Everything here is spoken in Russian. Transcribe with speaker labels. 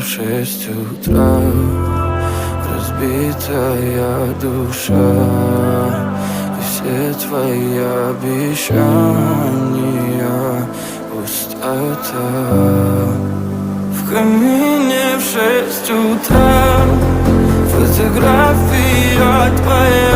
Speaker 1: в 6 утра. Разбитая душа, и все твои обещания пустота. В камине в 6 утра фотография твоя.